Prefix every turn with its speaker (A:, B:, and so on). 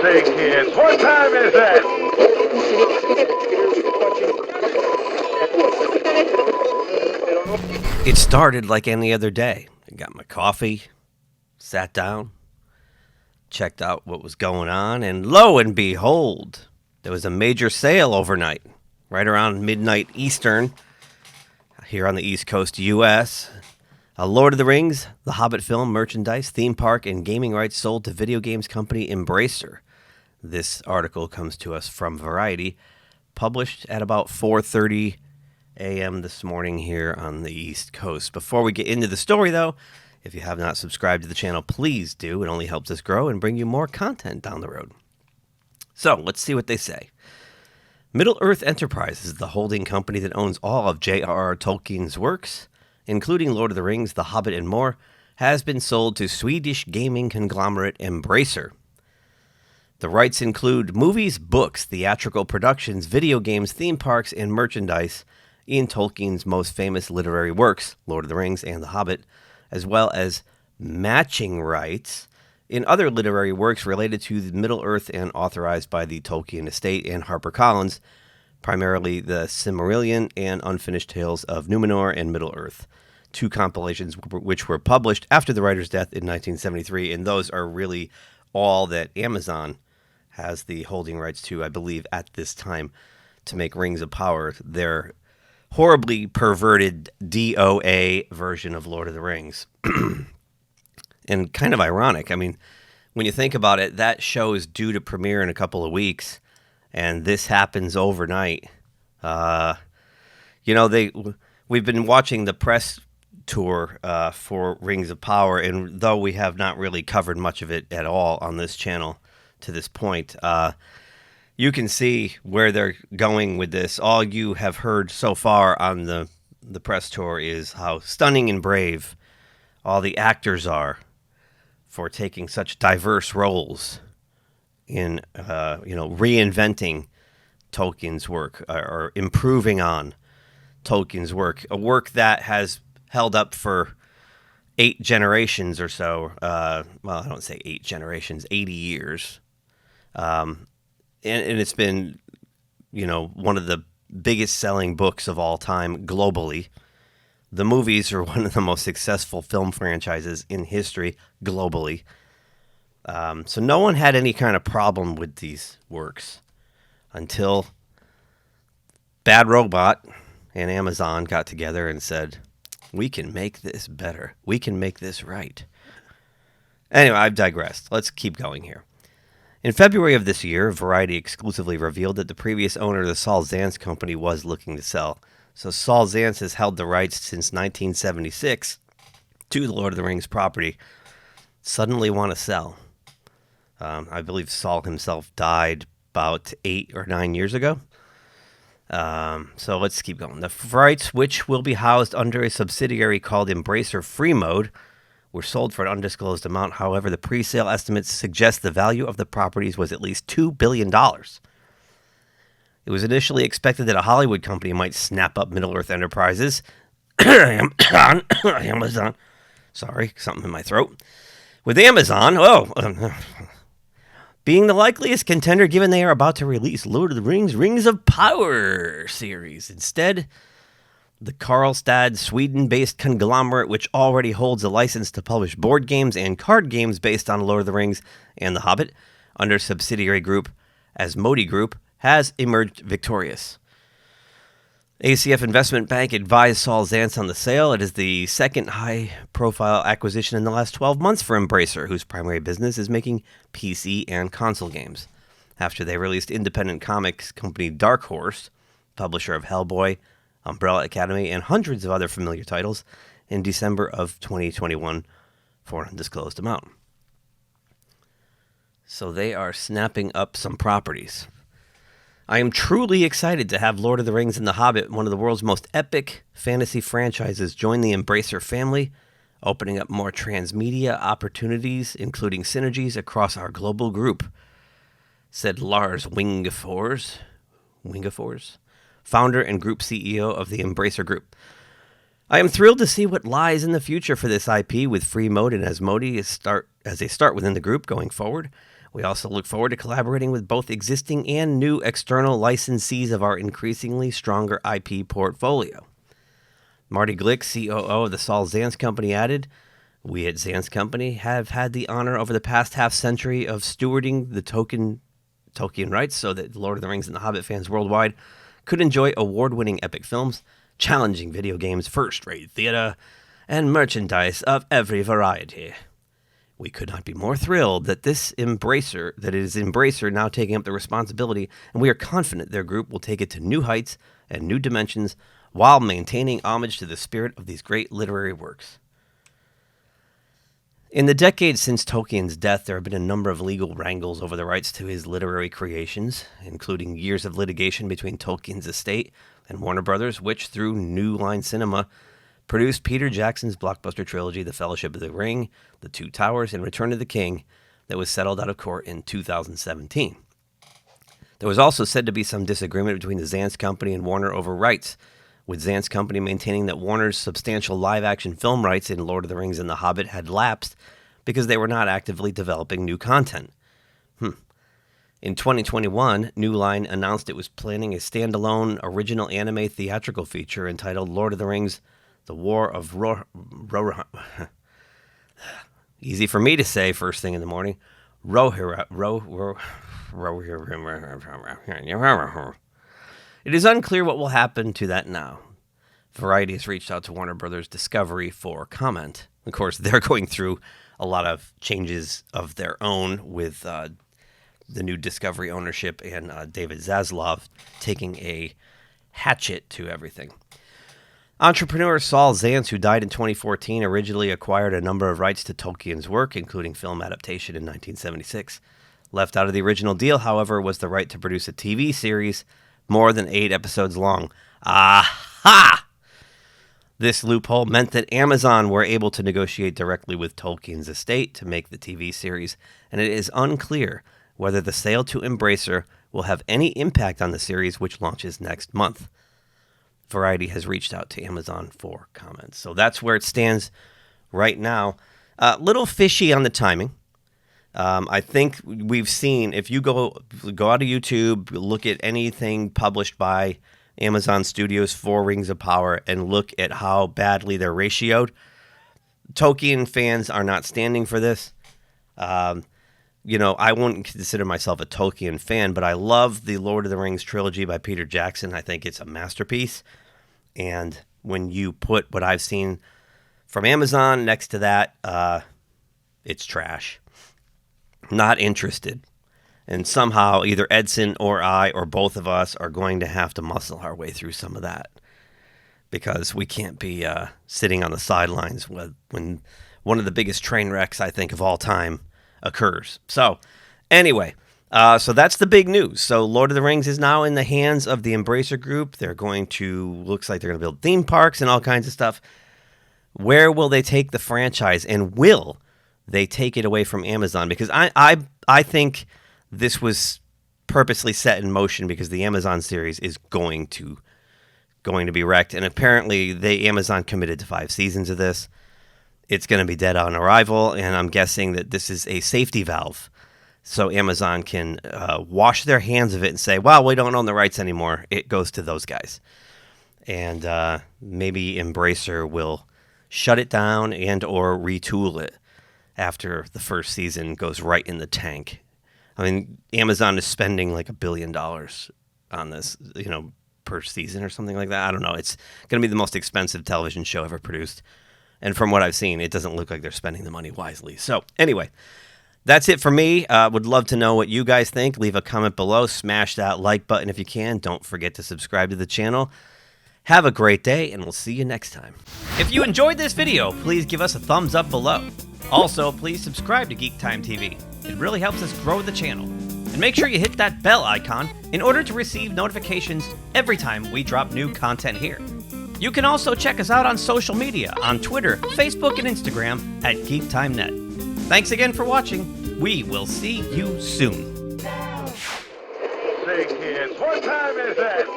A: say, kids, what time is it?
B: It started like any other day. I got my coffee, sat down, checked out what was going on, and lo and behold, there was a major sale overnight, right around midnight Eastern, here on the East Coast, U.S. Lord of the Rings, The Hobbit film, merchandise, theme park, and gaming rights sold to video games company Embracer. This article comes to us from Variety, published at about 4:30 a.m. this morning here on the East Coast. Before we get into the story, though, if you have not subscribed to the channel, please do. It only helps us grow and bring you more content down the road. So, let's see what they say. Middle-earth Enterprises is the holding company that owns all of J.R.R. Tolkien's works, including Lord of the Rings, The Hobbit, and more, has been sold to Swedish gaming conglomerate Embracer. The rights include movies, books, theatrical productions, video games, theme parks, and merchandise in Tolkien's most famous literary works, Lord of the Rings and The Hobbit, as well as matching rights in other literary works related to the Middle-earth and authorized by the Tolkien estate and HarperCollins, primarily the Silmarillion and Unfinished Tales of Numenor and Middle-earth, two compilations which were published after the writer's death in 1973, and those are really all that Amazon has the holding rights to, I believe, at this time, to make Rings of Power their horribly perverted DOA version of Lord of the Rings. And kind of ironic. I mean, when you think about it, that show is due to premiere in a couple of weeks, and this happens overnight. We've been watching the press tour for Rings of Power, and though we have not really covered much of it at all on this channel to this point, you can see where they're going with this. All you have heard so far on the press tour is how stunning and brave all the actors are for taking such diverse roles in, reinventing Tolkien's work or improving on Tolkien's work, a work that has held up for 8 generations or so. I don't say 8 generations, 80 years. And it's been, one of the biggest selling books of all time globally. The movies are one of the most successful film franchises in history globally. So no one had any kind of problem with these works until Bad Robot and Amazon got together and said, we can make this better. We can make this right. Anyway, I've digressed. Let's keep going here. In February of this year, Variety exclusively revealed that the previous owner of the Saul Zaentz company was looking to sell. So Saul Zaentz has held the rights since 1976 to the Lord of the Rings property. Suddenly want to sell. I believe Saul himself died about 8 or 9 years ago. So let's keep going. The rights, which will be housed under a subsidiary called Embracer Free Mode, were sold for an undisclosed amount. However, the pre-sale estimates suggest the value of the properties was at least $2 billion. It was initially expected that a Hollywood company might snap up Middle-earth Enterprises. Amazon. Sorry, something in my throat. With Amazon, being the likeliest contender given they are about to release Lord of the Rings, Rings of Power series. Instead, the Karlstad, Sweden-based conglomerate, which already holds a license to publish board games and card games based on Lord of the Rings and The Hobbit, under subsidiary group Asmodee Group, has emerged victorious. ACF Investment Bank advised Saul Zaentz on the sale. It is the second high-profile acquisition in the last 12 months for Embracer, whose primary business is making PC and console games. After they released independent comics company Dark Horse, publisher of Hellboy, Umbrella Academy, and hundreds of other familiar titles, in December of 2021 for an undisclosed amount. So they are snapping up some properties. I am truly excited to have Lord of the Rings and The Hobbit, one of the world's most epic fantasy franchises, join the Embracer family, opening up more transmedia opportunities, including synergies across our global group, said Lars Wingefors, founder and group CEO of the Embracer Group. I am thrilled to see what lies in the future for this IP with Free Mode and Asmodee as they start within the group going forward. We also look forward to collaborating with both existing and new external licensees of our increasingly stronger IP portfolio. Marty Glick, COO of the Saul Zaentz Company, added, "We at Zaentz Company have had the honor over the past half-century of stewarding the Tolkien rights so that Lord of the Rings and The Hobbit fans worldwide could enjoy award-winning epic films, challenging video games, first-rate theater, and merchandise of every variety. We could not be more thrilled that it is Embracer now taking up the responsibility, and we are confident their group will take it to new heights and new dimensions while maintaining homage to the spirit of these great literary works." In the decades since Tolkien's death, there have been a number of legal wrangles over the rights to his literary creations, including years of litigation between Tolkien's estate and Warner Brothers, which, through New Line Cinema, produced Peter Jackson's blockbuster trilogy, The Fellowship of the Ring, The Two Towers, and Return of the King, that was settled out of court in 2017. There was also said to be some disagreement between the Zaentz Company and Warner over rights, with Zaentz Company maintaining that Warner's substantial live-action film rights in Lord of the Rings and The Hobbit had lapsed because they were not actively developing new content. In 2021, New Line announced it was planning a standalone original anime theatrical feature entitled Lord of the Rings, The War of easy for me to say first thing in the morning. It is unclear what will happen to that now. Variety has reached out to Warner Brothers Discovery for comment. Of course, they're going through a lot of changes of their own with the new Discovery ownership and David Zaslav taking a hatchet to everything. Entrepreneur Saul Zaentz, who died in 2014, originally acquired a number of rights to Tolkien's work, including film adaptation in 1976. Left out of the original deal, however, was the right to produce a TV series more than 8 episodes long. Aha! This loophole meant that Amazon were able to negotiate directly with Tolkien's estate to make the TV series, and it is unclear whether the sale to Embracer will have any impact on the series, which launches next month. Variety has reached out to Amazon for comments. So that's where it stands right now. Little fishy on the timing. I think we've seen, if you go out of YouTube, look at anything published by Amazon Studios for Rings of Power and look at how badly they're ratioed. Tolkien fans are not standing for this. I wouldn't consider myself a Tolkien fan, but I love the Lord of the Rings trilogy by Peter Jackson. I think it's a masterpiece. And when you put what I've seen from Amazon next to that, it's trash. Not interested. And somehow either Edson or I or both of us are going to have to muscle our way through some of that, because we can't be sitting on the sidelines when one of the biggest train wrecks, I think, of all time occurs. So anyway, so that's the big news. So Lord of the Rings is now in the hands of the Embracer Group. Looks like they're going to build theme parks and all kinds of stuff. Where will they take the franchise, and will they take it away from Amazon? Because I think this was purposely set in motion because the Amazon series is going to be wrecked. And apparently Amazon committed to 5 seasons of this. It's going to be dead on arrival, and I'm guessing that this is a safety valve so Amazon can wash their hands of it and say, well, we don't own the rights anymore. It goes to those guys. And maybe Embracer will shut it down and or retool it after the first season goes right in the tank. I mean, Amazon is spending like $1 billion on this, per season or something like that. I don't know. It's going to be the most expensive television show ever produced. And from what I've seen, it doesn't look like they're spending the money wisely. So anyway, that's it for me. Would love to know what you guys think. Leave a comment below. Smash that like button if you can. Don't forget to subscribe to the channel. Have a great day, and we'll see you next time. If you enjoyed this video, please give us a thumbs up below. Also, please subscribe to GeekTime TV. It really helps us grow the channel. And make sure you hit that bell icon in order to receive notifications every time we drop new content here. You can also check us out on social media on Twitter, Facebook, and Instagram at GeekTimeNet. Thanks again for watching. We will see you soon.
A: Say, kids, what time is that?